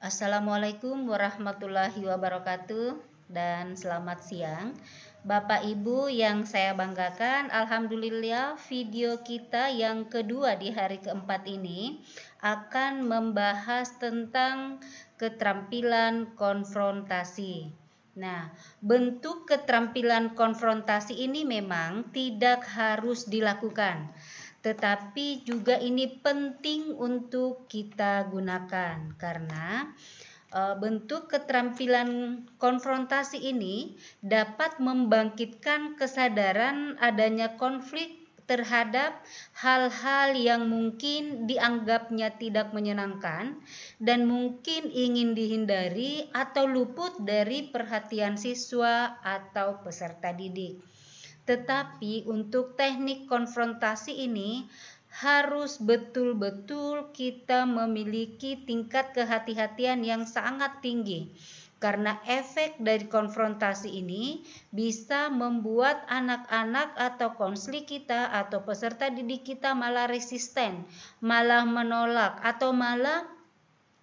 Assalamualaikum warahmatullahi wabarakatuh dan selamat siang Bapak Ibu yang saya banggakan. Alhamdulillah, video kita yang kedua di hari keempat ini akan membahas tentang keterampilan konfrontasi. Nah, bentuk keterampilan konfrontasi ini memang tidak harus dilakukan, tetapi juga ini penting untuk kita gunakan karena bentuk keterampilan konfrontasi ini dapat membangkitkan kesadaran adanya konflik terhadap hal-hal yang mungkin dianggapnya tidak menyenangkan dan mungkin ingin dihindari atau luput dari perhatian siswa atau peserta didik. Tetapi untuk teknik konfrontasi ini harus betul-betul kita memiliki tingkat kehati-hatian yang sangat tinggi. Karena efek dari konfrontasi ini bisa membuat anak-anak atau konseling kita atau peserta didik kita malah resisten, malah menolak atau malah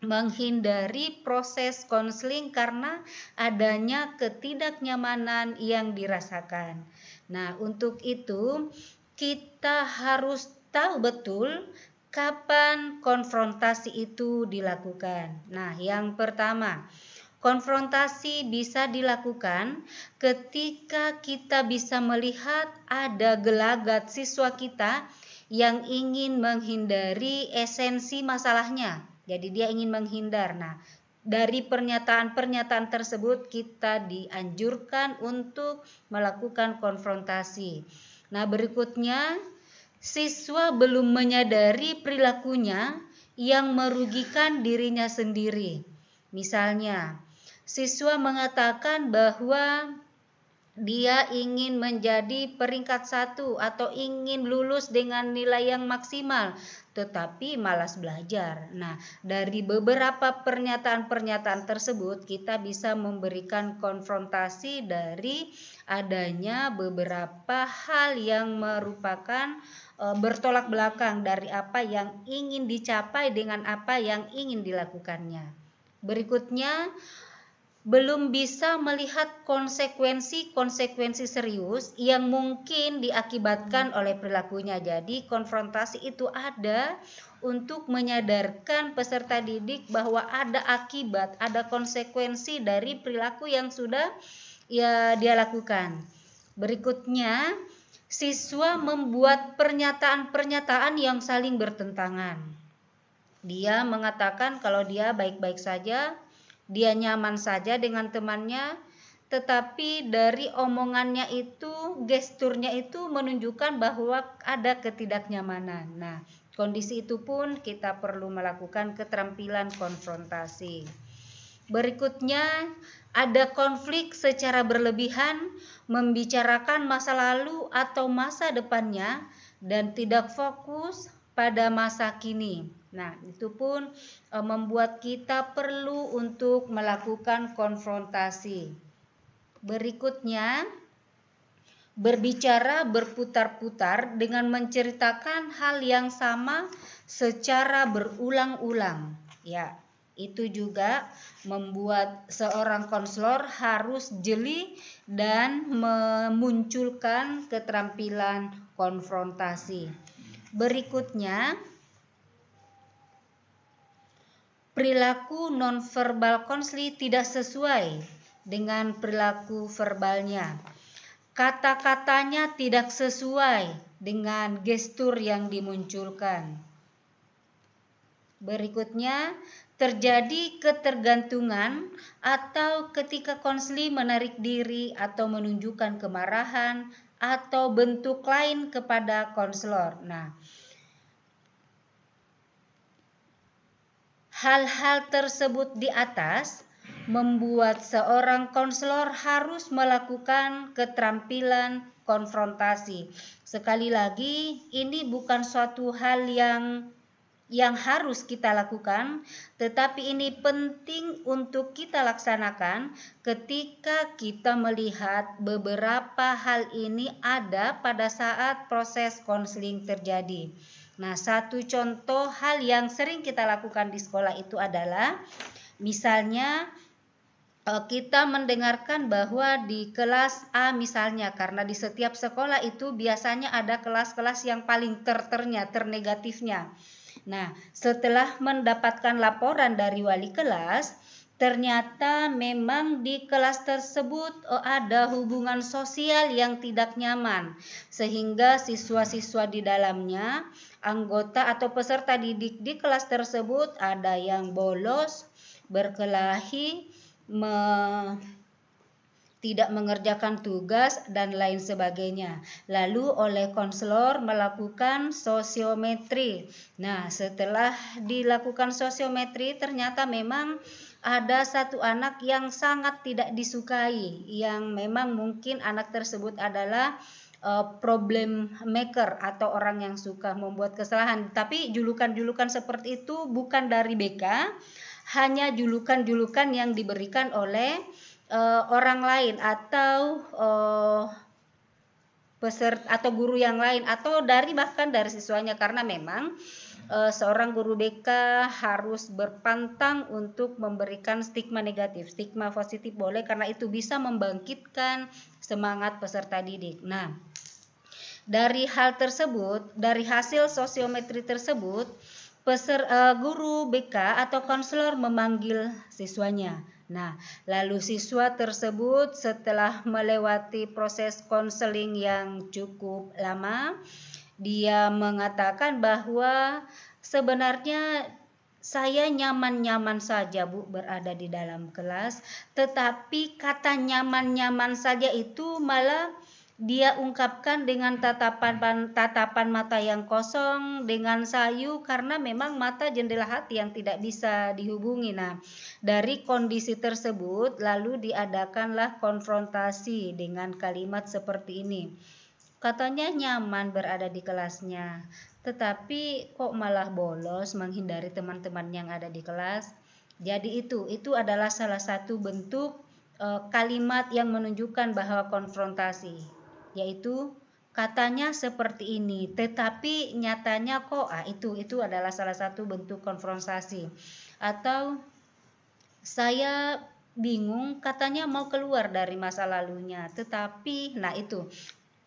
menghindari proses konseling karena adanya ketidaknyamanan yang dirasakan. Nah, untuk itu kita harus tahu betul kapan konfrontasi itu dilakukan. Nah, yang pertama, konfrontasi bisa dilakukan ketika kita bisa melihat ada gelagat siswa kita yang ingin menghindari esensi masalahnya. Jadi dia ingin menghindar. Nah, dari pernyataan-pernyataan tersebut kita dianjurkan untuk melakukan konfrontasi. Nah, berikutnya, siswa belum menyadari perilakunya yang merugikan dirinya sendiri. Misalnya, siswa mengatakan bahwa dia ingin menjadi peringkat 1 atau ingin lulus dengan nilai yang maksimal, tetapi malas belajar. Nah, dari beberapa pernyataan-pernyataan tersebut kita bisa memberikan konfrontasi dari adanya beberapa hal yang merupakan bertolak belakang dari apa yang ingin dicapai dengan apa yang ingin dilakukannya. Berikutnya, belum bisa melihat konsekuensi serius yang mungkin diakibatkan oleh perilakunya. Jadi konfrontasi itu ada untuk menyadarkan peserta didik bahwa ada akibat, ada konsekuensi dari perilaku yang sudah dia lakukan. Berikutnya, siswa membuat pernyataan-pernyataan yang saling bertentangan. Dia mengatakan kalau dia baik-baik saja, dia nyaman saja dengan temannya, tetapi dari omongannya itu, gesturnya itu menunjukkan bahwa ada ketidaknyamanan. Nah, kondisi itu pun kita perlu melakukan keterampilan konfrontasi. Berikutnya, ada konflik secara berlebihan, membicarakan masa lalu atau masa depannya dan tidak fokus pada masa kini. Nah, itu pun membuat kita perlu untuk melakukan konfrontasi. Berikutnya, berbicara berputar-putar dengan menceritakan hal yang sama secara berulang-ulang. Ya, itu juga membuat seorang konselor harus jeli dan memunculkan keterampilan konfrontasi. Berikutnya, perilaku nonverbal konseling tidak sesuai dengan perilaku verbalnya. Kata-katanya tidak sesuai dengan gestur yang dimunculkan. Berikutnya, terjadi ketergantungan atau ketika konseling menarik diri atau menunjukkan kemarahan atau bentuk lain kepada konselor. Nah, hal-hal tersebut di atas membuat seorang konselor harus melakukan keterampilan konfrontasi. Sekali lagi, ini bukan suatu hal yang harus kita lakukan, tetapi ini penting untuk kita laksanakan ketika kita melihat beberapa hal ini ada pada saat proses konseling terjadi. Nah, satu contoh hal yang sering kita lakukan di sekolah itu adalah Misalnya kita mendengarkan bahwa di kelas A misalnya, karena di setiap sekolah itu biasanya ada kelas-kelas yang paling ternegatifnya. Nah, setelah mendapatkan laporan dari wali kelas, ternyata memang di kelas tersebut ada hubungan sosial yang tidak nyaman, sehingga siswa-siswa di dalamnya, anggota atau peserta didik di kelas tersebut ada yang bolos, berkelahi, tidak mengerjakan tugas, dan lain sebagainya. Lalu oleh konselor melakukan sosiometri. Nah, setelah dilakukan sosiometri, ternyata memang ada satu anak yang sangat tidak disukai, yang memang mungkin anak tersebut adalah problem maker atau orang yang suka membuat kesalahan. Tapi julukan-julukan seperti itu bukan dari BK, hanya julukan-julukan yang diberikan oleh orang lain atau peserta atau guru yang lain atau bahkan dari siswanya, karena memang seorang guru BK harus berpantang untuk memberikan stigma negatif. Stigma positif boleh, karena itu bisa membangkitkan semangat peserta didik. Nah, dari hal tersebut, dari hasil sosiometri tersebut, guru BK atau konselor memanggil siswanya. Nah, lalu siswa tersebut setelah melewati proses konseling yang cukup lama, dia mengatakan bahwa sebenarnya saya nyaman-nyaman saja, Bu, berada di dalam kelas, tetapi kata nyaman-nyaman saja itu malah dia ungkapkan dengan tatapan mata yang kosong, dengan sayu, karena memang mata jendela hati yang tidak bisa dihubungi. Nah, dari kondisi tersebut lalu diadakanlah konfrontasi dengan kalimat seperti ini. Katanya nyaman berada di kelasnya, tetapi kok malah bolos menghindari teman-teman yang ada di kelas. Jadi itu adalah salah satu bentuk kalimat yang menunjukkan bahwa konfrontasi, yaitu katanya seperti ini, tetapi nyatanya kok itu adalah salah satu bentuk konfrontasi. Atau saya bingung, katanya mau keluar dari masa lalunya, tetapi itu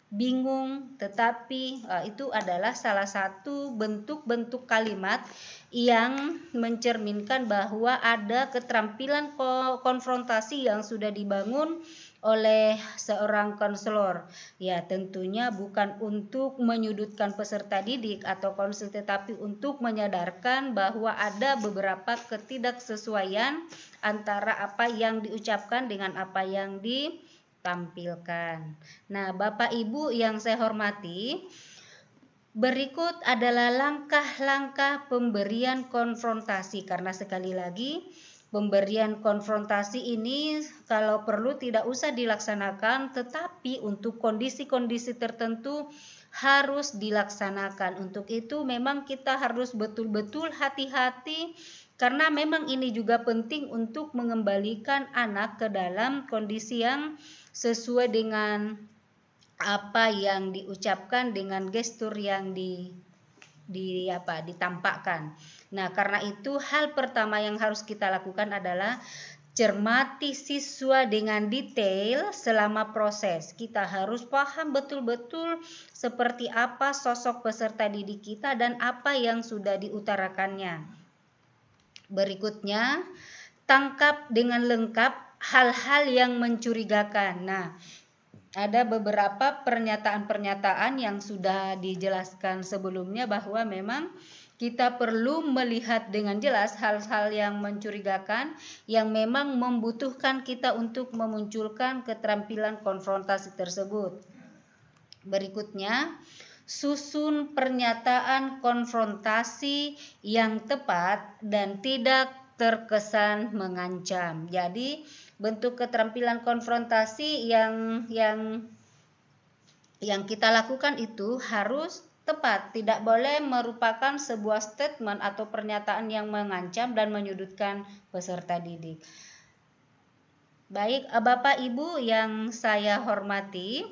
bingung, tetapi itu adalah salah satu bentuk-bentuk kalimat yang mencerminkan bahwa ada keterampilan konfrontasi yang sudah dibangun oleh seorang konselor. Ya, tentunya bukan untuk menyudutkan peserta didik atau konselor, tetapi untuk menyadarkan bahwa ada beberapa ketidaksesuaian antara apa yang diucapkan dengan apa yang ditampilkan. Nah, Bapak Ibu yang saya hormati, berikut adalah langkah-langkah pemberian konfrontasi, karena sekali lagi pemberian konfrontasi ini kalau perlu tidak usah dilaksanakan, tetapi untuk kondisi-kondisi tertentu harus dilaksanakan. Untuk itu memang kita harus betul-betul hati-hati, karena memang ini juga penting untuk mengembalikan anak ke dalam kondisi yang sesuai dengan apa yang diucapkan, dengan gestur yang ditampakkan. Nah, karena itu hal pertama yang harus kita lakukan adalah cermati siswa dengan detail selama proses. Kita harus paham betul-betul seperti apa sosok peserta didik kita dan apa yang sudah diutarakannya. Berikutnya, tangkap dengan lengkap hal-hal yang mencurigakan. Nah, ada beberapa pernyataan-pernyataan yang sudah dijelaskan sebelumnya bahwa memang kita perlu melihat dengan jelas hal-hal yang mencurigakan yang memang membutuhkan kita untuk memunculkan keterampilan konfrontasi tersebut. Berikutnya, susun pernyataan konfrontasi yang tepat dan tidak terkesan mengancam. Jadi, bentuk keterampilan konfrontasi yang kita lakukan itu harus tepat, tidak boleh merupakan sebuah statement atau pernyataan yang mengancam dan menyudutkan peserta didik. Baik, Bapak Ibu yang saya hormati,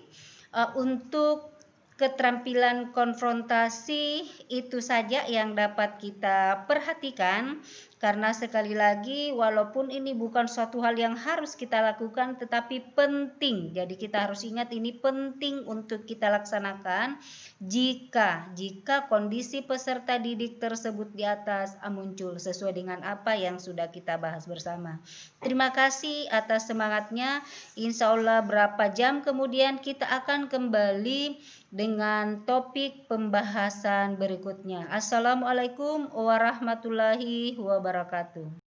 untuk keterampilan konfrontasi itu saja yang dapat kita perhatikan, Karena sekali lagi walaupun ini bukan suatu hal yang harus kita lakukan tetapi penting. Jadi kita harus ingat ini penting untuk kita laksanakan jika kondisi peserta didik tersebut di atas muncul sesuai dengan apa yang sudah kita bahas bersama. Terima kasih atas semangatnya. Insya Allah berapa jam kemudian kita akan kembali dengan topik pembahasan berikutnya. Assalamualaikum warahmatullahi wabarakatuh.